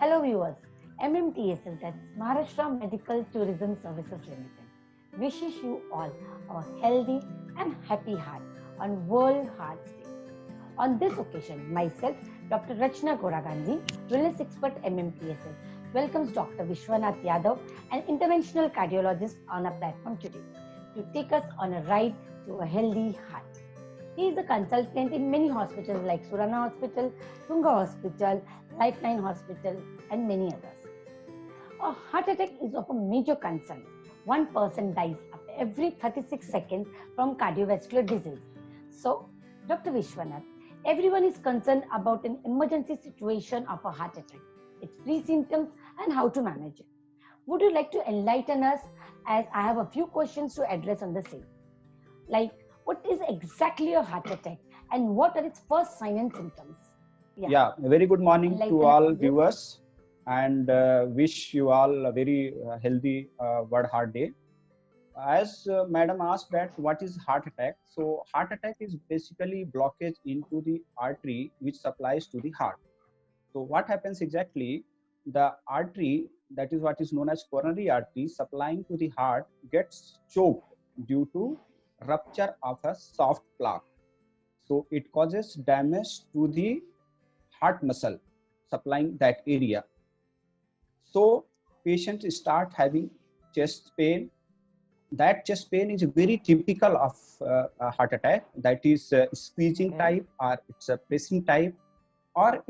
Hello viewers, MMTSL, that is Maharashtra Medical Tourism Services Limited, wishes you all a healthy and happy heart on World Hearts Day. On this occasion, myself, Dr. Rachna Gora Gandhi, wellness expert MMTSL, welcomes Dr. Vishwanath Yadav, an interventional cardiologist on our platform today, to take us on a ride to a healthy heart. He is a consultant in many hospitals like Surana Hospital, Tunga Hospital, Lifeline Hospital, and many others. A heart attack is of a major concern. One person dies every 36 seconds from cardiovascular disease. So, Dr. Vishwanath, everyone is concerned about an emergency situation of a heart attack, its pre-symptoms and how to manage it. Would you like to enlighten us, as I have a few questions to address on the same? Like, what is exactly a heart attack and what are its first signs and symptoms? Yeah, very good morning to Enlighten all us, please. viewers, and wish you all a very healthy World Heart Day. As Madam asked that what is heart attack? So heart attack is basically blockage into the artery which supplies to the heart. So what happens exactly? The artery, that is what is known as coronary artery, supplying to the heart, gets choked due to rupture of a soft plaque. So it causes damage to the heart muscle supplying that area. So patients start having chest pain. That chest pain is very typical of a heart attack. That is squeezing type, or it's a pressing type, or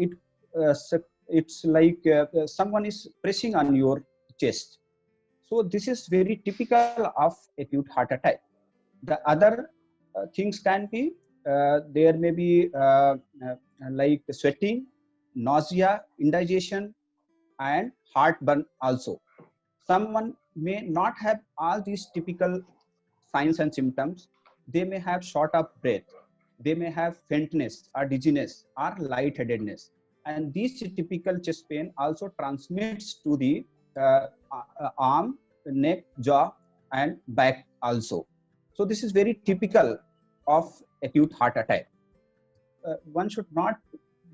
it's like someone is pressing on your chest. So this is very typical of acute heart attack. The other things can be there may be like sweating, nausea, indigestion, and heartburn also. Someone may not have all these typical signs and symptoms. They may have short of breath. They may have faintness or dizziness or lightheadedness. And this typical chest pain also transmits to the arm, neck, jaw, and back also. So this is very typical of acute heart attack. One should not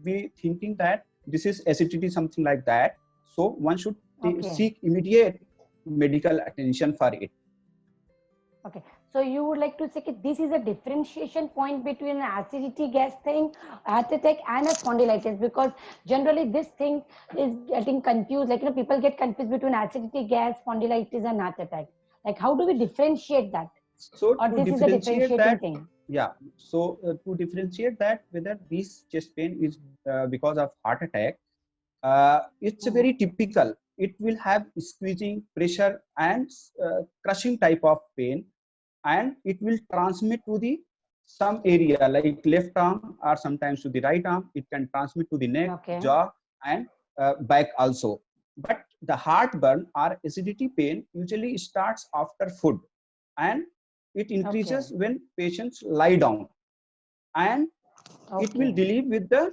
be thinking that this is acidity, something like that. So one should seek immediate medical attention for it. Okay, so you would like to say that this is a differentiation point between an acidity gas thing, heart attack, and a spondylitis, because generally this thing is getting confused. Like, people get confused between acidity gas, spondylitis, and heart attack. Like, how do we differentiate that? So or to this is a differentiate differentiating that, thing? yeah. So to differentiate that whether this chest pain is because of heart attack, it's very typical. It will have squeezing, pressure, and crushing type of pain, and it will transmit to the some area like left arm or sometimes to the right arm. It can transmit to the neck, jaw, and back also. But the heartburn or acidity pain usually starts after food, and it increases when patients lie down, and it will relieve with the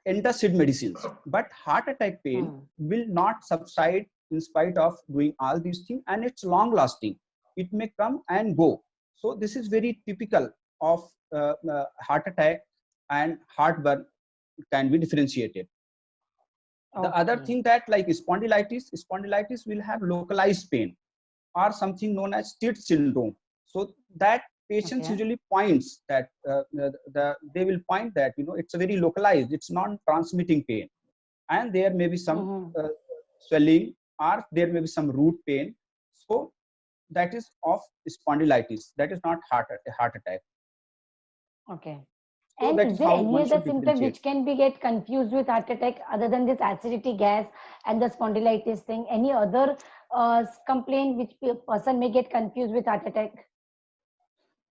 antacid medicines. But heart attack pain will not subside in spite of doing all these things, and it's long lasting. It may come and go. So this is very typical of heart attack, and heartburn can be differentiated. The other thing that like spondylitis will have localized pain or something known as Stitch syndrome. So that patients usually points that they will point that it's a very localized, it's non-transmitting pain, and there may be some swelling, or there may be some root pain. So that is of spondylitis. That is not heart attack. Okay. So and that is is there how any one other should symptom differentiate. which can be get confused with heart attack other than this acidity gas and the spondylitis thing? Any other complaint which person may get confused with heart attack?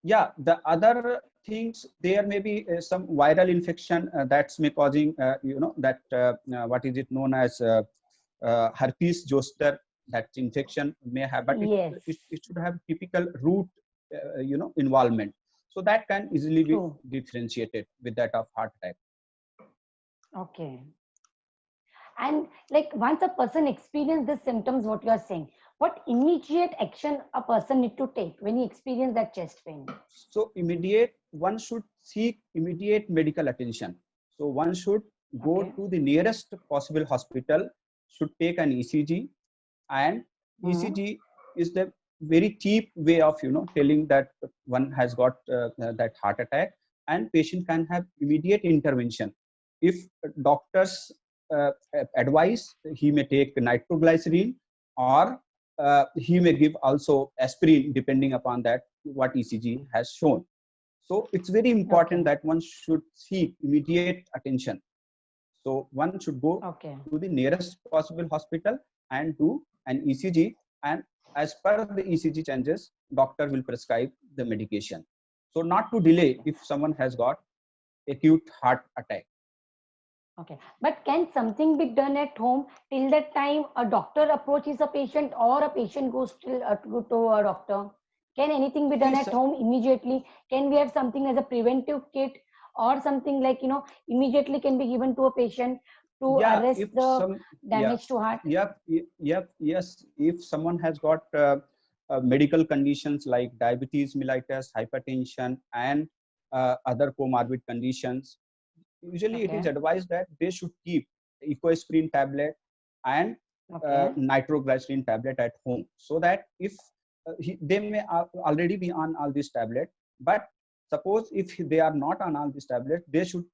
Yeah, the other things, there may be some viral infection that's may causing that what is it known as herpes zoster. That infection may have, but it should have typical root involvement, so that can easily be differentiated with that of heart attack. Okay. And like, once a person experiences the symptoms, what you are saying, what immediate action a person need to take when he experiences that chest pain? So one should seek immediate medical attention. So one should go Okay. to the nearest possible hospital, should take an ECG, and Hmm. ECG is the very cheap way of telling that one has got that heart attack, and patient can have immediate intervention. If doctors advise, he may take nitroglycerin, or he may give also aspirin depending upon that what ECG has shown. So it's very important Okay. that one should seek immediate attention. So one should go Okay. to the nearest possible hospital and do an ECG. And as per the ECG changes, doctor will prescribe the medication. So not to delay Okay. if someone has got acute heart attack. Okay. But can something be done at home till that time a doctor approaches a patient or a patient goes to a doctor? Can anything be done Yes, at home immediately? Can we have something as a preventive kit or something like, immediately can be given to a patient to yeah, arrest if the some, yeah, damage to heart? yes, if someone has got medical conditions like diabetes mellitus, hypertension, and other comorbid conditions, usually it is Okay. advised that they should keep ecoaspirin tablet and Okay. nitroglycerin tablet at home, so that if they may already be on all these tablets, but suppose if they are not on all these tablets, they should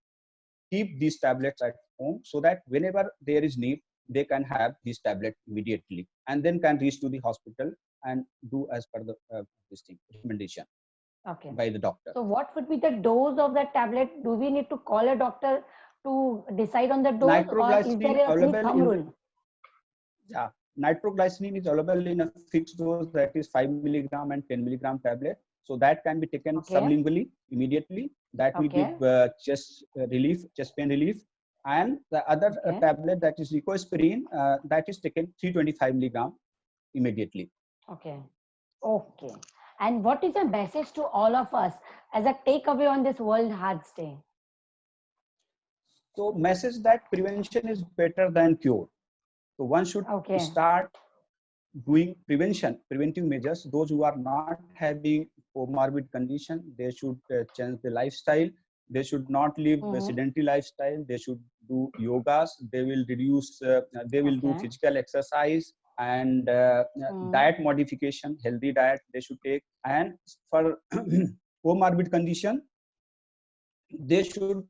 keep these tablets at home, so that whenever there is need, they can have these tablets immediately, and then can reach to the hospital and do as per the this thing recommendation Okay. by the doctor. So what would be the dose of that tablet? Do we need to call a doctor to decide on the dose, or is Nitroglycerin there any available thumb in, rule? yeah, nitroglycerin is available in a fixed dose, that is 5 milligram and 10 milligram tablet. So that can be taken Okay. sublingually immediately. That will give Okay. chest relief, chest pain relief. And the other Okay. tablet, that is ecoaspirin, that is taken 325 milligram immediately. Okay. Okay. And what is the message to all of us as a takeaway on this World Hearts Day? So message that prevention is better than cure. So one should Okay. start doing preventive measures. Those who are not having comorbid condition, they should change the lifestyle. They should not live a Mm-hmm. sedentary lifestyle. They should do yogas. They will reduce, they will do Okay. physical exercise, and Mm-hmm. diet modification, healthy diet they should take. And for comorbid condition, they should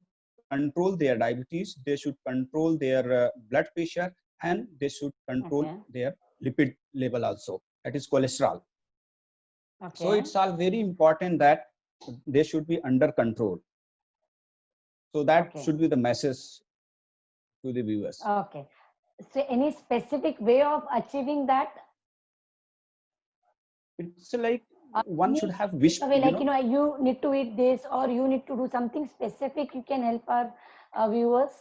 control their diabetes, they should control their blood pressure, and they should control Okay. their lipid level also, that is cholesterol. So Okay. it's all very important that they should be under control. So that Okay. should be the message to the viewers. Okay. So any specific way of achieving that? It's like one should Any have wish, takeaway, like, you need to eat this or you need to do something specific, you can help our viewers?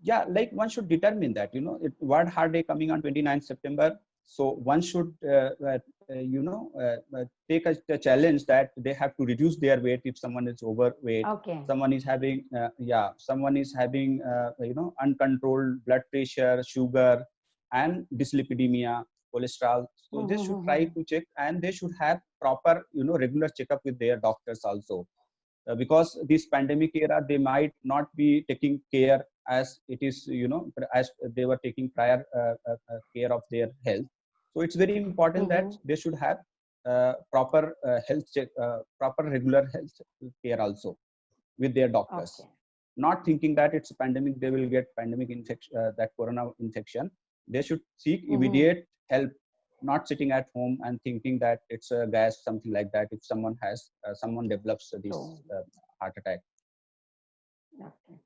yeah, like one should determine that, World Heart Day coming on 29th September. So one should take a challenge that they have to reduce their weight. If someone is overweight, Okay. someone is having someone is having uncontrolled blood pressure, sugar, and dyslipidemia, cholesterol. So they should try Mm-hmm. to check, and they should have proper regular checkup with their doctors also. Because this pandemic era, they might not be taking care as it is, as they were taking prior care of their health. So it's very important that Mm-hmm. they should have proper health check, proper regular health care also with their doctors, Okay. not thinking that it's a pandemic, they will get pandemic infection, that corona infection. They should seek Mm-hmm. immediate help, not sitting at home and thinking that it's a gas, something like that. If someone has someone develops this So, heart attack. okay.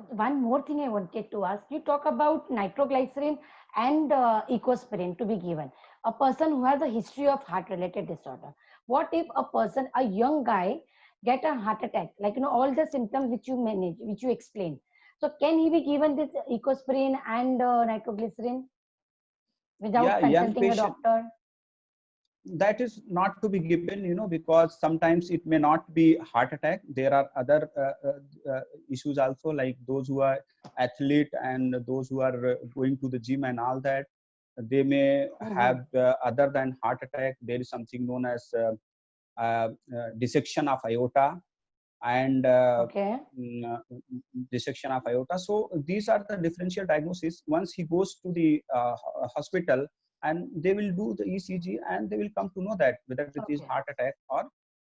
One more thing I wanted to ask. You talk about nitroglycerin and ecospirin to be given. A person who has a history of heart-related disorder. What if a person, a young guy, get a heart attack? Like, all the symptoms which you manage, which you explain. So, can he be given this ecospirin and nitroglycerin without Yeah, young consulting a patient, doctor? that is not to be given, because sometimes it may not be heart attack. There are other issues also, like those who are athlete and those who are going to the gym and all that. They may Mm-hmm. have other than heart attack, there is something known as dissection of aorta, and Okay. dissection of aorta. So these are the differential diagnosis. Once he goes to the hospital, and they will do the ECG, and they will come to know that whether it is Okay. heart attack or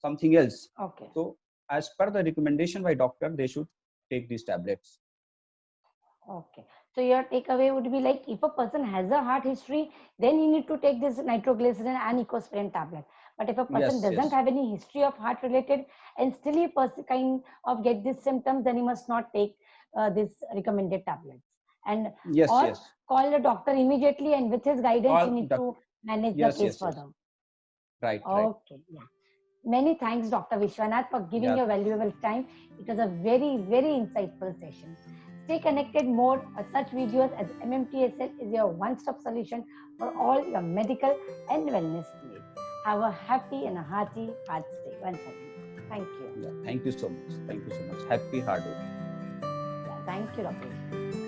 something else. Okay. So as per the recommendation by doctor, they should take these tablets. Okay. So your takeaway would be like, if a person has a heart history, then you need to take this nitroglycerin and ecosprin tablet. But if a person Yes, doesn't yes, have any history of heart related and still he kind of get these symptoms, then he must not take this recommended tablets. And yes, or yes. call the doctor immediately, and with his guidance, you All need the to manage the yes, case yes, yes. further. Right, right. Okay. Yeah. Many thanks, Dr. Vishwanath, for giving Yeah. your valuable time. It was a very, very insightful session. Stay connected more. Such videos as MMTSL is your one-stop solution for all your medical and wellness needs. Have a happy and a hearty Heart Day once again. Thank you. Yeah. Thank you so much. Thank you so much. Happy Heart Day. Yeah, thank you, Dr. Vishwanath.